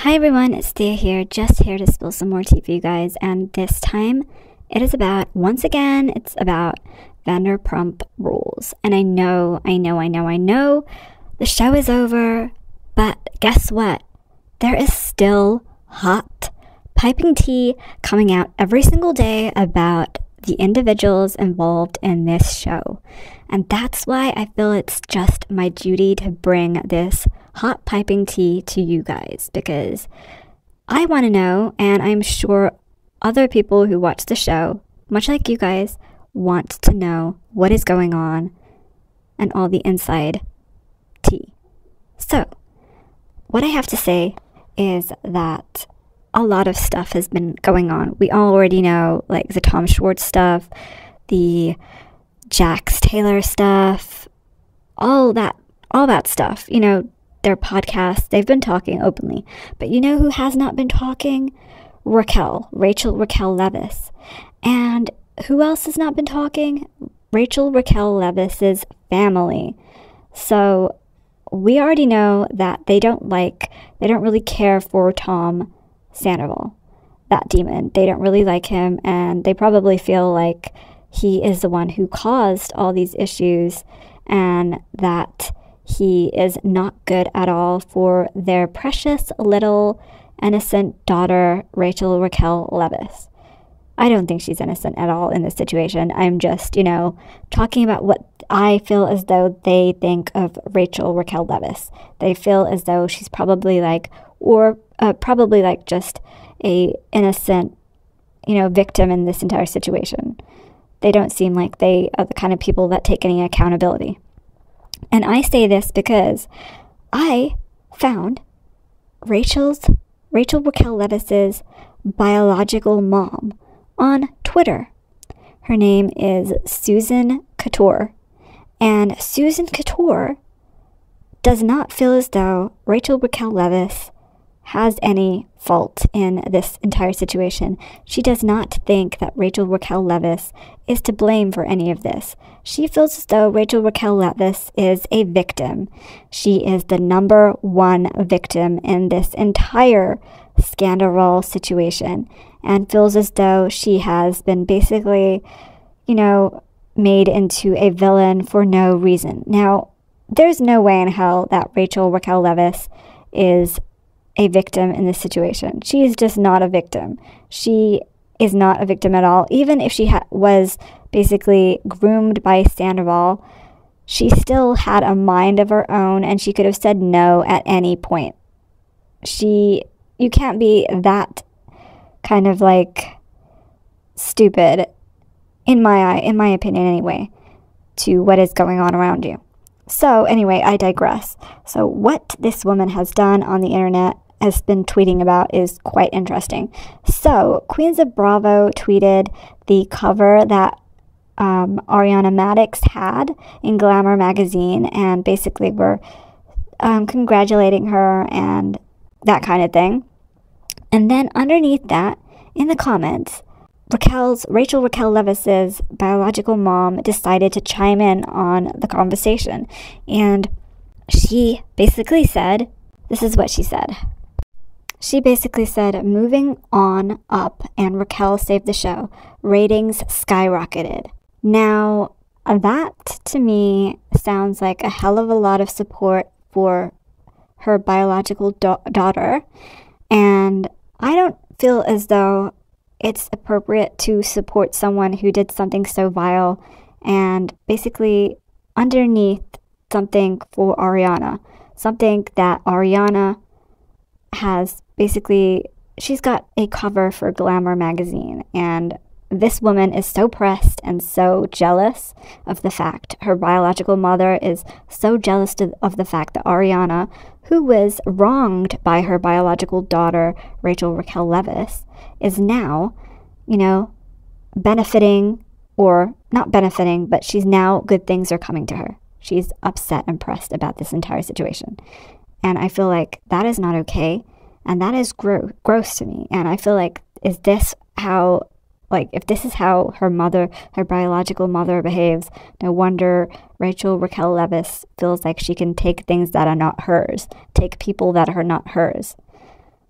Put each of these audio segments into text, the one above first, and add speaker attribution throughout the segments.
Speaker 1: Hi everyone, it's Thea here, just here to spill some more tea for you guys, and this time it is about, once again, it's about Vanderpump Rules. And I know, the show is over, but guess what? There is still hot, piping tea coming out every single day about the individuals involved in this show. And that's why I feel it's just my duty to bring this hot piping tea to you guys, because I want to know, and I'm sure other people who watch the show, much like you guys, want to know what is going on and all the inside tea. So, what I have to say is that a lot of stuff has been going on. We already know, like, the Tom Schwarz stuff, the Jax Taylor stuff, all that stuff. You know, their podcasts, they've been talking openly. But you know who has not been talking? Rachel Leviss. And who else has not been talking? Raquel Leviss's family. So we already know that they don't really care for Tom Sandoval, that demon. They don't really like him, and they probably feel like he is the one who caused all these issues, and that he is not good at all for their precious little innocent daughter, Raquel Leviss. I don't think she's innocent at all in this situation. I'm just, talking about what I feel as though they think of Raquel Leviss. They feel as though she's probably just a innocent, victim in this entire situation. They don't seem like they are the kind of people that take any accountability. And I say this because I found Raquel Leviss's biological mom on Twitter. Her name is Susan Couture. And Susan Couture does not feel as though Raquel Leviss has any fault in this entire situation. She does not think that Raquel Leviss is to blame for any of this. She feels as though Raquel Leviss is a victim. She is the number one victim in this entire scandal situation, and feels as though she has been basically, made into a villain for no reason. Now, there's no way in hell that Raquel Leviss is a victim in this situation. She is just not a victim. She is not a victim at all. Even if she was basically groomed by Sandoval, she still had a mind of her own, and she could have said no at any point. You can't be that kind of stupid, in my opinion anyway, to what is going on around you. So anyway, I digress. So what this woman has done on the internet, has been tweeting about, is quite interesting. So Queens of Bravo tweeted the cover that Ariana Madix had in Glamour magazine, and basically were congratulating her and that kind of thing. And then underneath that, in the comments, Raquel Leviss's biological mom decided to chime in on the conversation. And she basically said, this is what she said. She basically said, moving on up, and Raquel saved the show. Ratings skyrocketed. Now, that to me sounds like a hell of a lot of support for her biological daughter. And I don't feel as though it's appropriate to support someone who did something so vile and basically underneath something for Ariana. Something that Ariana has basically, she's got a cover for Glamour magazine, and this woman is so pressed and so jealous of the fact, her biological mother is so jealous of the fact that Ariana, who was wronged by her biological daughter, Raquel Leviss, is now, benefiting, or not benefiting, but she's now, good things are coming to her. She's upset and pressed about this entire situation. And I feel like that is not okay. And that is gross to me. And I feel like, if this is how her biological mother behaves, no wonder Raquel Leviss feels like she can take things that are not hers, take people that are not hers.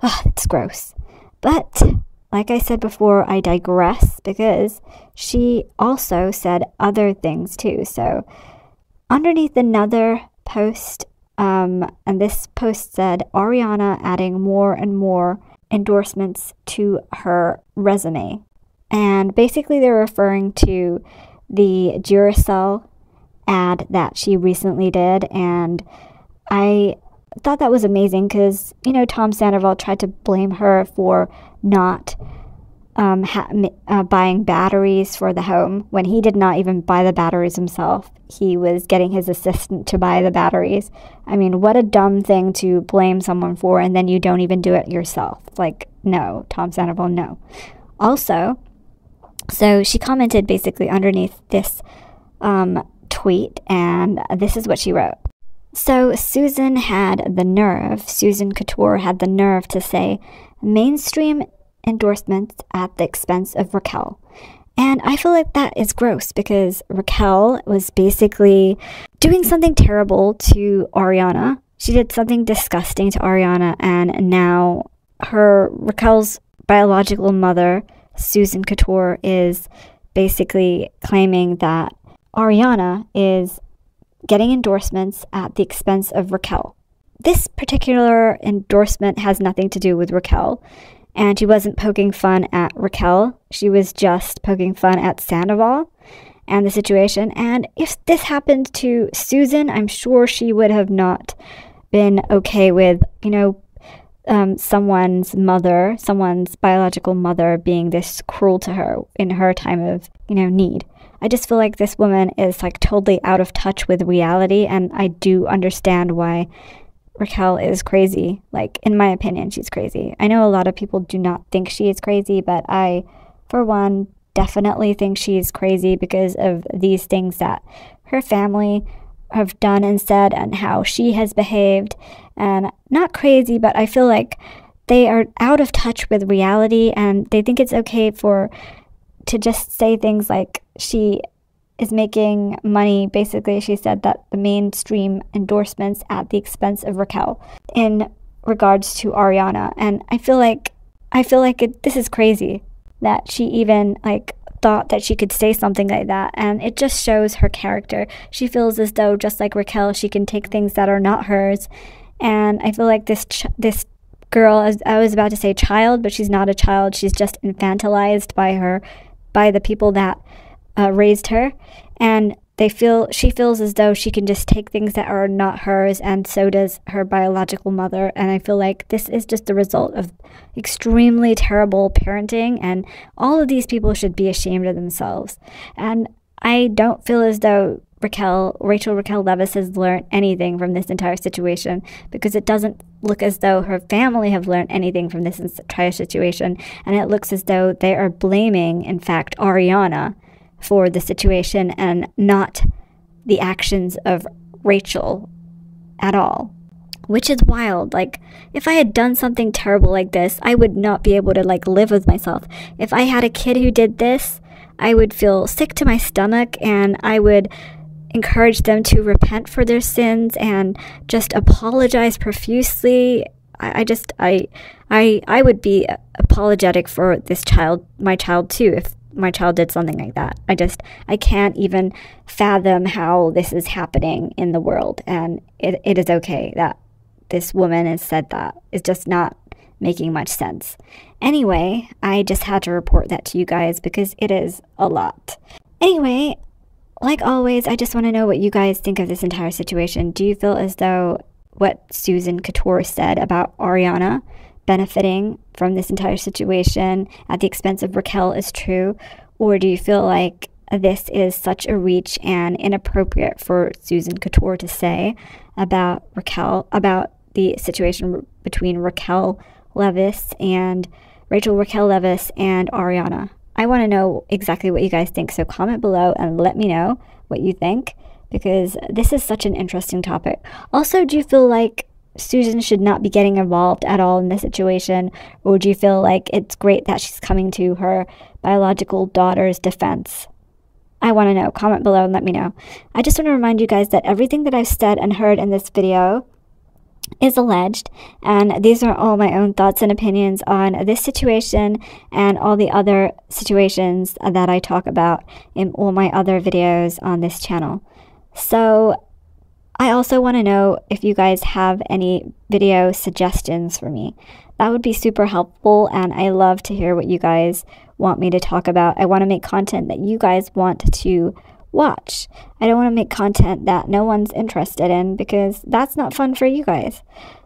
Speaker 1: It's gross. But like I said before, I digress, because she also said other things too. So underneath another post, and this post said, Ariana adding more and more endorsements to her resume. And basically they're referring to the Duracell ad that she recently did. And I thought that was amazing because, you know, Tom Sandoval tried to blame her for not buying batteries for the home when he did not even buy the batteries himself. He was getting his assistant to buy the batteries. I mean, what a dumb thing to blame someone for, and then you don't even do it yourself. Like, no, Tom Sandoval, no. Also, so she commented basically underneath this tweet, and this is what she wrote. So Susan Couture had the nerve to say, mainstream endorsements at the expense of Raquel. And I feel like that is gross, because Raquel was basically doing something terrible to Ariana. She did something disgusting to Ariana, and now Raquel's biological mother, Susan Couture, is basically claiming that Ariana is getting endorsements at the expense of Raquel. This particular endorsement has nothing to do with Raquel, and she wasn't poking fun at Raquel. She was just poking fun at Sandoval and the situation. And if this happened to Susan, I'm sure she would have not been okay with, you know, someone's biological mother being this cruel to her in her time of, you know, need. I just feel like this woman is like totally out of touch with reality, and I do understand why Raquel is crazy. Like, in my opinion, she's crazy. I know a lot of people do not think she is crazy, but I, for one, definitely think she is crazy because of these things that her family have done and said, and how she has behaved. And not crazy, but I feel like they are out of touch with reality, and they think it's okay to just say things like she is making money. Basically, she said that the mainstream endorsements at the expense of Raquel in regards to Ariana. And I feel like this is crazy that she even like thought that she could say something like that, and it just shows her character. She feels as though, just like Raquel, she can take things that are not hers. And I feel like this girl, I was about to say child, but she's not a child. She's just infantilized by the people that raised her, and she feels as though she can just take things that are not hers, and so does her biological mother. And I feel like this is just the result of extremely terrible parenting, and all of these people should be ashamed of themselves. And I don't feel as though Raquel Leviss has learned anything from this entire situation, because it doesn't look as though her family have learned anything from this entire situation, and it looks as though they are blaming, in fact, Ariana for the situation and not the actions of Rachel at all, which is wild. Like, if I had done something terrible like this, I would not be able to like live with myself. If I had a kid who did this, I would feel sick to my stomach, and I would encourage them to repent for their sins and just apologize profusely. I would be apologetic for my child too, if my child did something like that. I can't even fathom how this is happening in the world, and it is okay that this woman has said that. It's just not making much sense. Anyway, I just had to report that to you guys because it is a lot. Anyway, like always, I just want to know what you guys think of this entire situation. Do you feel as though what Susan Couture said about Ariana benefiting from this entire situation at the expense of Raquel is true? Or do you feel like this is such a reach and inappropriate for Susan Couture to say about the situation between Rachel Leviss and Ariana? I want to know exactly what you guys think, so comment below and let me know what you think, because this is such an interesting topic. Also, do you feel like Susan should not be getting involved at all in this situation, or do you feel like it's great that she's coming to her biological daughter's defense? I want to know. Comment below and let me know. I just want to remind you guys that everything that I've said and heard in this video is alleged, and these are all my own thoughts and opinions on this situation and all the other situations that I talk about in all my other videos on this channel. So I also want to know if you guys have any video suggestions for me. That would be super helpful, and I love to hear what you guys want me to talk about. I want to make content that you guys want to watch. I don't want to make content that no one's interested in, because that's not fun for you guys.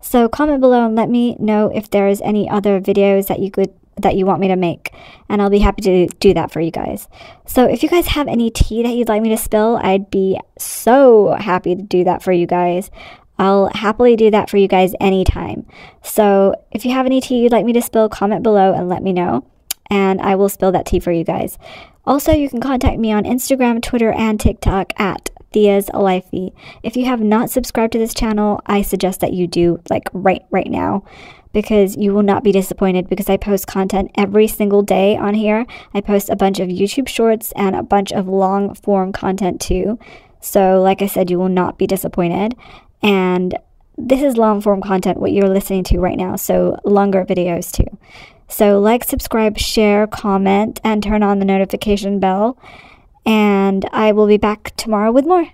Speaker 1: So comment below and let me know if there's any other videos that you want me to make, and I'll be happy to do that for you guys. So if you guys have any tea that you'd like me to spill, I'd be so happy to do that for you guys. I'll happily do that for you guys anytime. So if you have any tea you'd like me to spill, comment below and let me know, and I will spill that tea for you guys. Also, you can contact me on Instagram, Twitter, and TikTok at Thea's Lifey. If you have not subscribed to this channel, I suggest that you do, like right now, because you will not be disappointed, because I post content every single day on here. I post a bunch of YouTube shorts and a bunch of long form content too. So like I said, you will not be disappointed. And this is long form content, what you're listening to right now, so longer videos too. So like, subscribe, share, comment, and turn on the notification bell. And I will be back tomorrow with more.